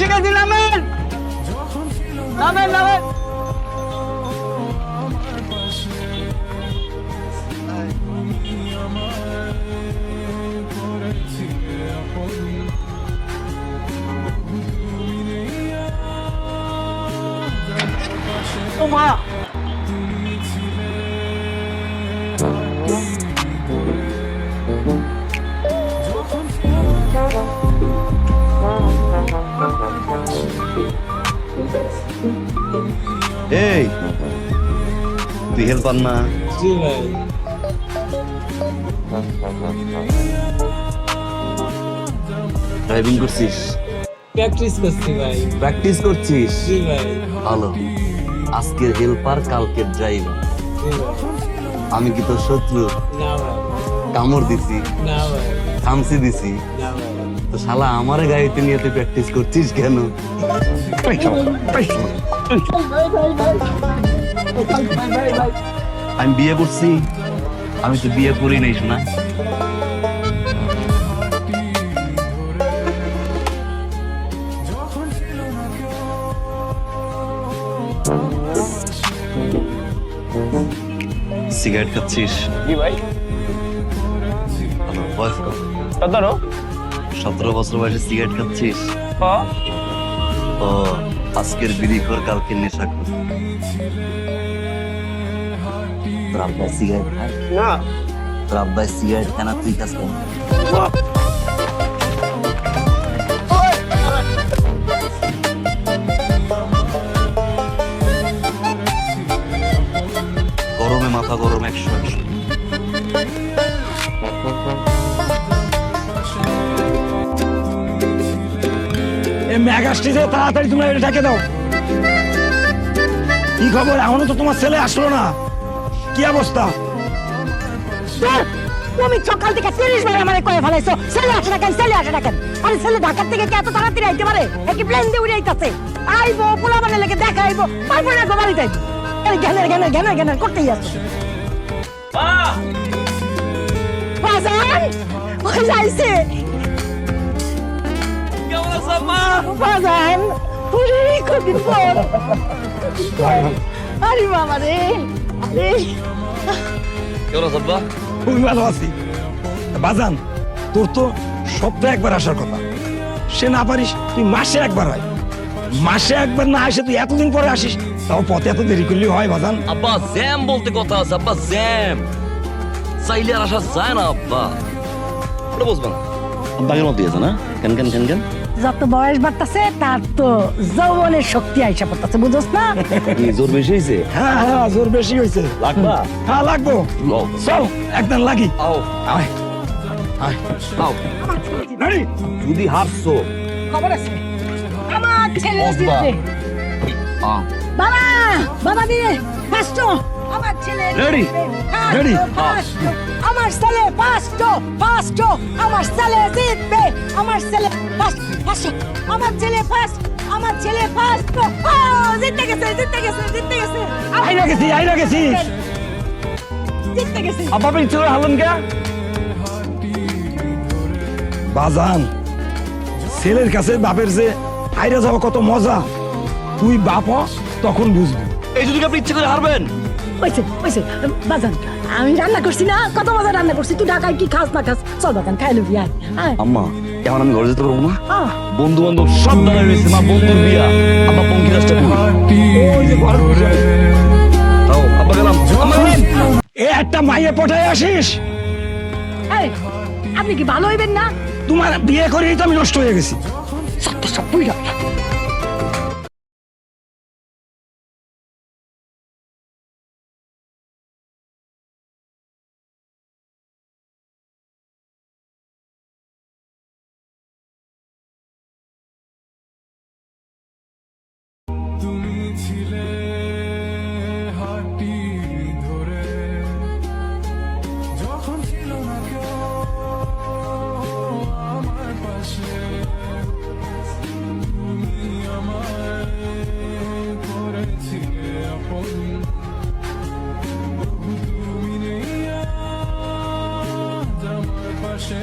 শিখাইছি, নামেন নামেন নামেন। ও মা, এই তুই হেল্পার না? জি ভাই। ড্রাইভিং করছিস? প্র্যাকটিস করছি ভাই। প্র্যাকটিস করছিস? জি ভাই। ভালো। আজকের হেল্পার, কালকের ড্রাইভার। জি ভাই। আমি কি তোর শত্রু? না ভাই। কামড় দিছি, না ভাই। খামসি দিছি, না ভাই। তো শালা আমারে গাড়িতে নিয়ে তুই প্র্যাকটিস করছিস কেন? আমি বিয়ে করছি? আমি তো বিয়ে করি নাই শোনা। সিগারেট খাচ্ছিস? জি ভাই। ভালো। বয়স কত? 17। 17 বছর বয়সে সিগারেট খাচ্ছিস? ও, আজকের বিড়ি খোর, কালকে নেশা খোর। তোর আব্বাই সিগারেট খায়? না। তোর আব্বাই সিগারেট খায় না, তুই খাস কেন? গরমে মাথা গরম 100। ম্যাগ আসছে যে, তাড়াতাড়ি তোমরা এটা ঢেকে দাও। কি খবর? এখনো তো তোমার ছেলে আসলো না, কি অবস্থা? তুমি সকাল থেকে 30 বার আমারে কয়ে ফেলাইছো ছেলে আসে না কেন, ছেলে আসে না কেন? আরে ছেলে ঢাকার থেকে কি এত তাড়াতাড়ি আইতে পারে? একই প্লেন দিয়ে উড়ে আইতাছে। আইবো পোলা বানালে লেগে দেখা আইবো, পারবো না গো বাড়িতে। এই জ্ঞানের জ্ঞানের জ্ঞানের জ্ঞানের করতেই আসছে। বাজান ওই যাইছে। কেমন আছো মা? বাজান ওরে কদিন পর। আরে বাবা রে, আরে কেমন আছো আব্বা? খুবই ভালো আছি। বাজান, তোর তো সপ্তাহে একবার আসার কথা, সে না পারিস তুই মাসে একবার হয়। মাসে একবার না আসে তুই এতদিন পরে আসিস, তাও পথে এত দেরি করলে হয় বাজান? আব্বা জ্যাম বলতে কথা আছে আব্বা, জ্যাম চাইলে আর আসা যায় না আব্বা। ওটা বুঝবা না, আব্বাকে মত দিয়েছে না? কেন কেন কেন কেন? যত বয়স বাড়তাছে তার তো যৌবনের শক্তি আইসা পড়তাছে, বুঝছ না? কি জোর বেশি হয়েছে? হ্যাঁ হ্যাঁ, জোর বেশি হয়েছে। লাগবা? হ্যাঁ লাগবো, লও। চল একদম লাগি। আও আয় আয়, আও। রেডি? যদি হারছো খবর আছে আমার ছেলে বসবা। জিতবে। আ বাবা বাবা দিয়ে ফার্স্ট আমার ছেলে Ready? Ready? ফার্স্ট আমার ছেলে ফার্স্ট ফার্স্ট আমার ছেলে জিতবে, আমার ছেলে ফার্স্ট ফার্স্ট আমার ছেলে ফার্স্ট আমার ছেলে ফার্স্ট। জিততে গেছে জিততে গেছে জিততে গেছে আইরা গেছি আইরা গেছি। জিততে গেছে। আব্বা পিছু হালন কে? বাজান, ছেলের কাছে বাপের যে আইরা যাওয়া কত মজা, তুই বাপ হ, তখন বুঝবি। এই যদি আপনি ইচ্ছে করে হারবেন? ওইছে ওইছে বাজান, আমি রান্না করছি না, কত মজা রান্না করছি। তুই ঢাকায় কি খাস না খাস, চল বাজান খাই লবি। আয় আম্মা, এখন আমি ঘরে যেতে পারবো না? আহ, বন্ধু বান্ধব সব দাঁড়ায় রয়েছে, মা বন্ধুর বিয়া, আব্বা পঙ্কিরাজটা ওই যে ঘর বসে। তাও আব্বা গেলাম। আম্মা গেলাম। এ একটা মাইয়ে পটায় আসিস, এই, আপনি কি ভালো হইবেন না? তোমার বিয়ে করেই তো আমি নষ্ট হয়ে গেছি। সত্য সব বুঝা পাশে